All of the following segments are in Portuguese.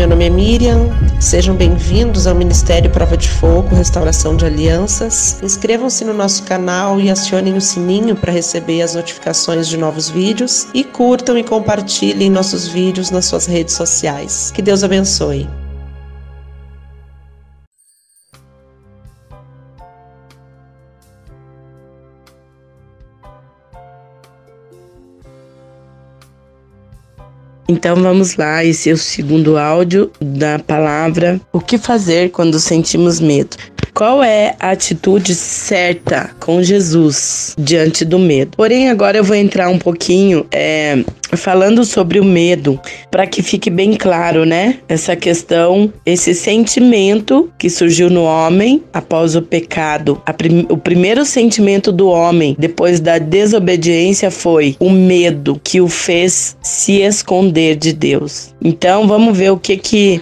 Meu nome é Miriam, sejam bem-vindos ao Ministério Prova de Fogo, Restauração de Alianças. Inscrevam-se no nosso canal e acionem o sininho para receber as notificações de novos vídeos e curtam e compartilhem nossos vídeos nas suas redes sociais. Que Deus abençoe. Então vamos lá, esse é o segundo áudio da palavra O que fazer quando sentimos medo? Qual é a atitude certa com Jesus diante do medo? Porém, agora eu vou entrar um pouquinho falando sobre o medo, para que fique bem claro, né? Essa questão, esse sentimento que surgiu no homem após o pecado. O primeiro sentimento do homem depois da desobediência foi o medo, que o fez se esconder de Deus. Então, vamos ver o que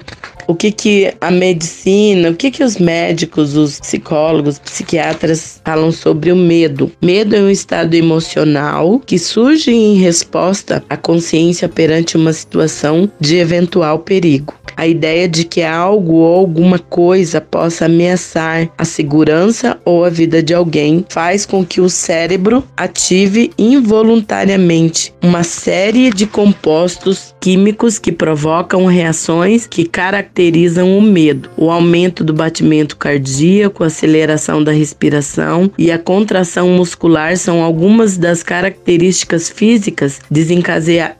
a medicina, o que os médicos, os psicólogos, psiquiatras falam sobre o medo. Medo é um estado emocional que surge em resposta à consciência perante uma situação de eventual perigo. A ideia de que algo ou alguma coisa possa ameaçar a segurança ou a vida de alguém faz com que o cérebro ative involuntariamente uma série de compostos químicos que provocam reações que caracterizam o medo. O aumento do batimento cardíaco, a aceleração da respiração e a contração muscular são algumas das características físicas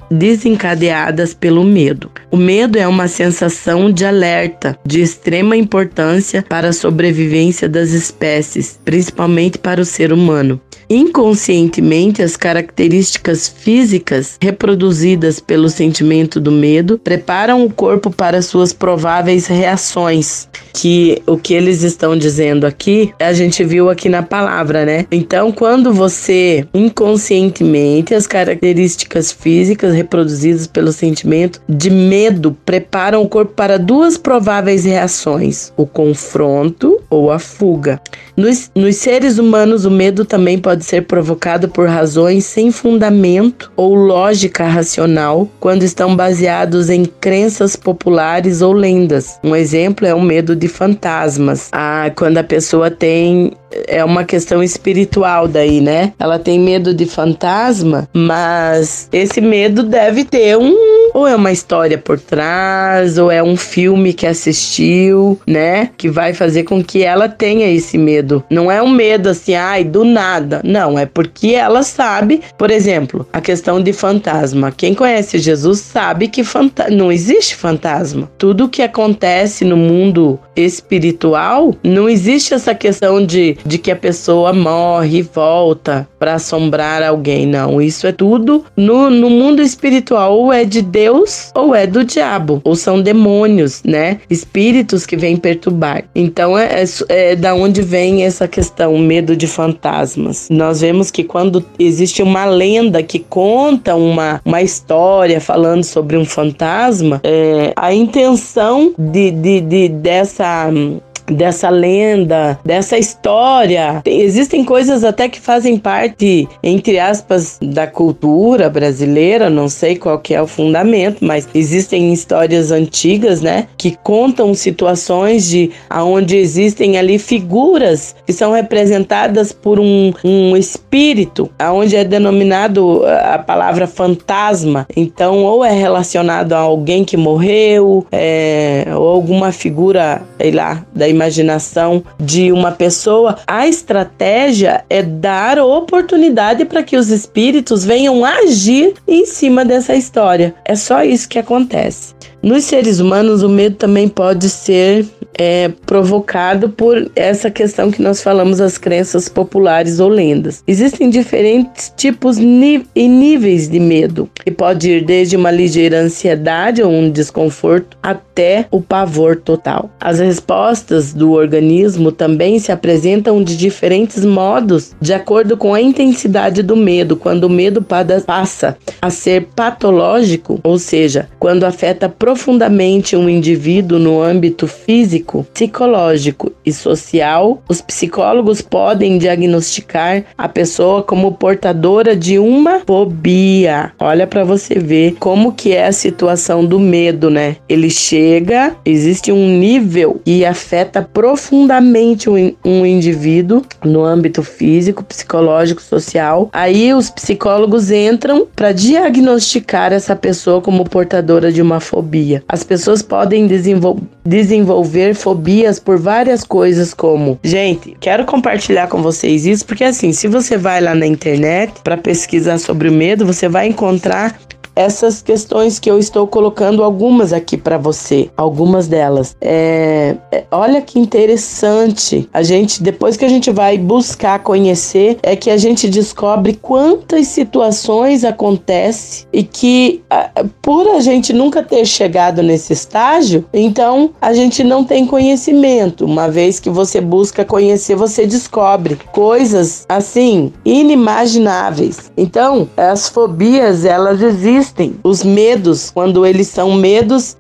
desencadeadas pelo medo. O medo é uma sensação de alerta de extrema importância para a sobrevivência das espécies, principalmente para o ser humano. Inconscientemente, as características físicas reproduzidas pelo sentimento do medo preparam o corpo para suas prováveis reações, que o que eles estão dizendo aqui, a gente viu aqui na palavra, né? Então, quando você inconscientemente, as características físicas reproduzidas pelo sentimento de medo preparam o corpo para duas prováveis reações, o confronto ou a fuga. Nos seres humanos, o medo também pode ser provocado por razões sem fundamento ou lógica racional, quando estão baseados em crenças populares ou lendas. Um exemplo é o medo de fantasmas. Quando a pessoa é uma questão espiritual daí, né? Ela tem medo de fantasma, mas esse medo deve ter ou é uma história por trás, ou é um filme que assistiu, né? Que vai fazer com que ela tenha esse medo. Não é um medo assim, do nada. Não, é porque ela sabe, por exemplo, a questão de fantasma. Quem conhece Jesus sabe que não existe fantasma. Tudo que acontece no mundo espiritual, não existe essa questão de que a pessoa morre e volta para assombrar alguém. Não, isso é tudo no mundo espiritual, ou é de Deus ou é do diabo, ou são demônios, né? Espíritos que vêm perturbar. Então é da onde vem essa questão, medo de fantasmas. Nós vemos que quando existe uma lenda que conta uma história falando sobre um fantasma, a intenção dessa lenda, dessa história. Existem coisas até que fazem parte, entre aspas, da cultura brasileira, não sei qual que é o fundamento, mas existem histórias antigas, né, que contam situações onde existem ali figuras que são representadas por um espírito, onde é denominado a palavra fantasma. Então, ou é relacionado a alguém que morreu, ou alguma figura, sei lá, da imaginação de uma pessoa. A estratégia é dar oportunidade para que os espíritos venham agir em cima dessa história. É só isso que acontece. Nos seres humanos, o medo também pode ser provocado por essa questão que nós falamos, as crenças populares ou lendas. Existem diferentes tipos e níveis de medo, que pode ir desde uma ligeira ansiedade ou um desconforto até o pavor total. As respostas do organismo também se apresentam de diferentes modos, de acordo com a intensidade do medo. Quando o medo passa a ser patológico, ou seja, quando afeta profundamente um indivíduo no âmbito físico, psicológico e social, os psicólogos podem diagnosticar a pessoa como portadora de uma fobia. Olha para você ver como que é a situação do medo, né? Ele chega, existe um nível e afeta profundamente um indivíduo no âmbito físico, psicológico, social. Aí os psicólogos entram para diagnosticar essa pessoa como portadora de uma fobia. As pessoas podem desenvolver fobias por várias coisas, como... Gente, quero compartilhar com vocês isso, porque assim, se você vai lá na internet para pesquisar sobre o medo, você vai encontrar essas questões que eu estou colocando algumas aqui para você, algumas delas. Olha que interessante. Depois que a gente vai buscar conhecer, é que a gente descobre quantas situações acontecem e que por a gente nunca ter chegado nesse estágio, então a gente não tem conhecimento. Uma vez que você busca conhecer, você descobre coisas assim inimagináveis. Então, as fobias, elas existem. Os medos, quando eles são medos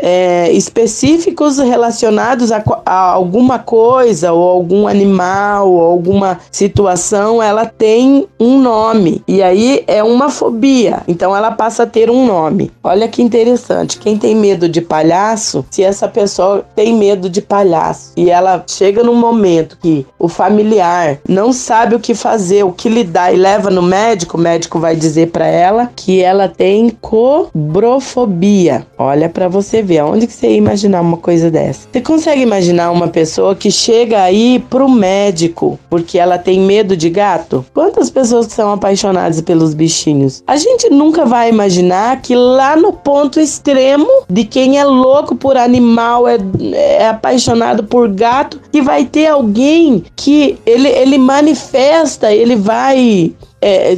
específicos relacionados a alguma coisa, ou algum animal, ou alguma situação, ela tem um nome. E aí é uma fobia. Então ela passa a ter um nome. Olha que interessante. Quem tem medo de palhaço, se essa pessoa tem medo de palhaço e ela chega num momento que o familiar não sabe o que fazer, o que lidar, e leva no médico, o médico vai dizer para ela que ela tem cobrofobia. Olha pra você ver, aonde que você ia imaginar uma coisa dessa? Você consegue imaginar uma pessoa que chega aí pro médico porque ela tem medo de gato? Quantas pessoas que são apaixonadas pelos bichinhos? A gente nunca vai imaginar que lá no ponto extremo de quem é louco por animal, é apaixonado por gato, que vai ter alguém que ele manifesta, ele vai...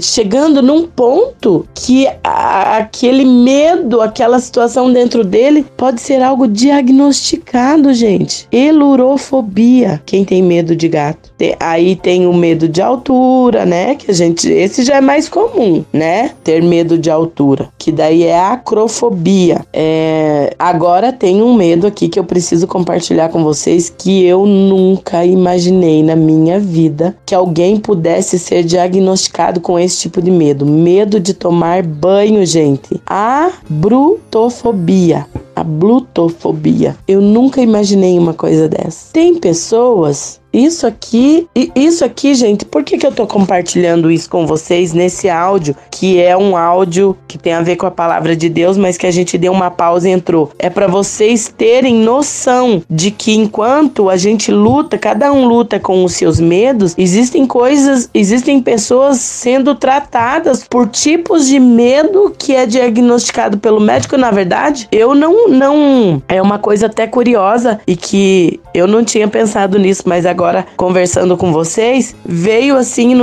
chegando num ponto que aquele medo, aquela situação dentro dele pode ser algo diagnosticado, gente. Elurofobia. Quem tem medo de gato? Aí tem o medo de altura, né? Esse já é mais comum, né? Ter medo de altura. Que daí é a acrofobia. Agora tem um medo aqui que eu preciso compartilhar com vocês, que eu nunca imaginei na minha vida que alguém pudesse ser diagnosticado com esse tipo de medo. Medo de tomar banho, gente. A brutofobia. A blutofobia. Eu nunca imaginei uma coisa dessa. Tem pessoas... Isso aqui, gente, por que eu tô compartilhando isso com vocês nesse áudio, que é um áudio que tem a ver com a palavra de Deus, mas que a gente deu uma pausa e entrou? É para vocês terem noção de que enquanto a gente luta, cada um luta com os seus medos, existem pessoas sendo tratadas por tipos de medo que é diagnosticado pelo médico. Na verdade, eu não é uma coisa até curiosa e que eu não tinha pensado nisso, mas agora conversando com vocês, veio assim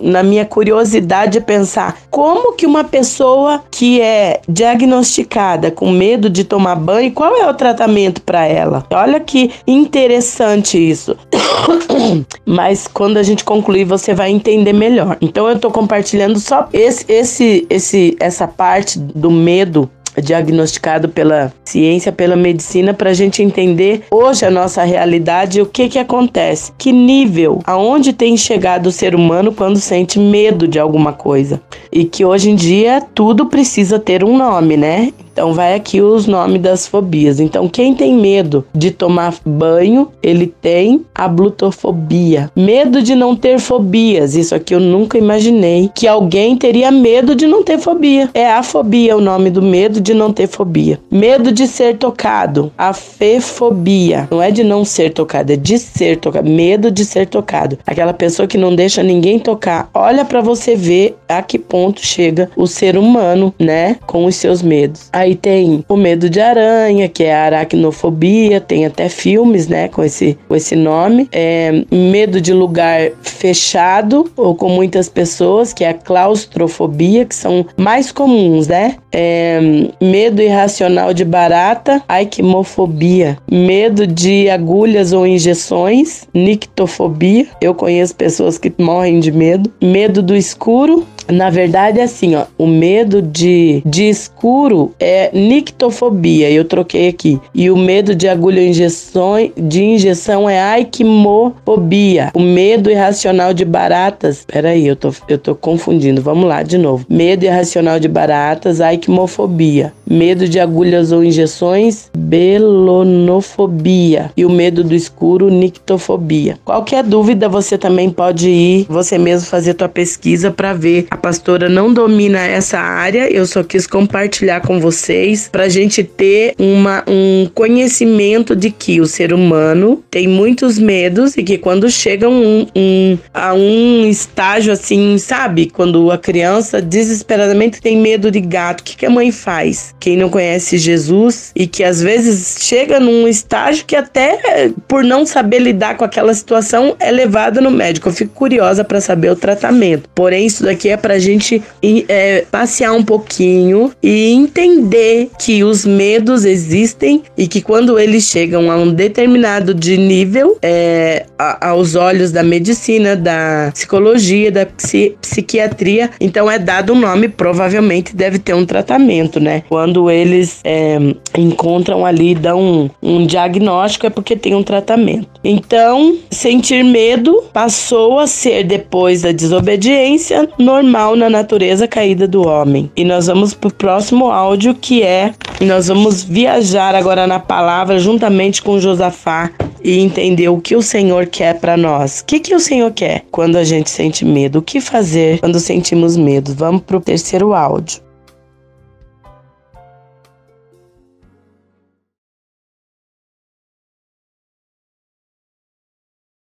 na minha curiosidade de pensar como que uma pessoa que é diagnosticada com medo de tomar banho, qual é o tratamento para ela? Olha que interessante isso. Mas quando a gente concluir, você vai entender melhor. Então eu tô compartilhando só essa parte do medo diagnosticado pela ciência, pela medicina, para a gente entender hoje a nossa realidade e o que acontece, que nível, aonde tem chegado o ser humano quando sente medo de alguma coisa, e que hoje em dia tudo precisa ter um nome, né? Então vai aqui os nomes das fobias. Então quem tem medo de tomar banho, ele tem a blutofobia. Medo de não ter fobias. Isso aqui eu nunca imaginei que alguém teria medo de não ter fobia. É afobia o nome do medo de não ter fobia. Medo de ser tocado. Afefobia. Não é de não ser tocado, é de ser tocado. Medo de ser tocado. Aquela pessoa que não deixa ninguém tocar. Olha pra você ver a que ponto chega o ser humano, né? Com os seus medos. Aí tem o medo de aranha, que é a aracnofobia, tem até filmes, né, com esse nome. Medo de lugar fechado ou com muitas pessoas, que é a claustrofobia, que são mais comuns, né? Medo irracional de barata, aikimofobia. Medo de agulhas ou injeções, nictofobia. Eu conheço pessoas que morrem de medo. Medo do escuro, Na verdade é assim, ó, o medo de escuro é nictofobia, eu troquei aqui. E o medo de agulha de injeção é aikimofobia. O medo irracional de baratas, peraí, eu tô confundindo, vamos lá de novo. Medo irracional de baratas, aikimofobia. Medo de agulhas ou injeções, belonofobia. E o medo do escuro, nictofobia. Qualquer dúvida, você também pode ir, você mesmo fazer tua pesquisa para ver. A pastora não domina essa área, eu só quis compartilhar com vocês pra gente ter um conhecimento de que o ser humano tem muitos medos e que quando chega a um estágio assim, sabe? Quando a criança desesperadamente tem medo de gato, o que a mãe faz? Quem não conhece Jesus e que às vezes chega num estágio que até por não saber lidar com aquela situação é levado no médico. Eu fico curiosa para saber o tratamento. Porém, isso daqui é pra gente passear um pouquinho e entender que os medos existem e que quando eles chegam a um determinado de nível, aos olhos da medicina, da psicologia, da psiquiatria, então é dado um nome, provavelmente deve ter um tratamento, né? Quando eles encontram ali, dão um diagnóstico, é porque tem um tratamento. Então, sentir medo passou a ser, depois da desobediência, normal na natureza caída do homem. E nós vamos pro próximo áudio, nós vamos viajar agora na palavra juntamente com Josafá e entender o que o Senhor quer para nós. O que o Senhor quer quando a gente sente medo? O que fazer quando sentimos medo? Vamos pro terceiro áudio.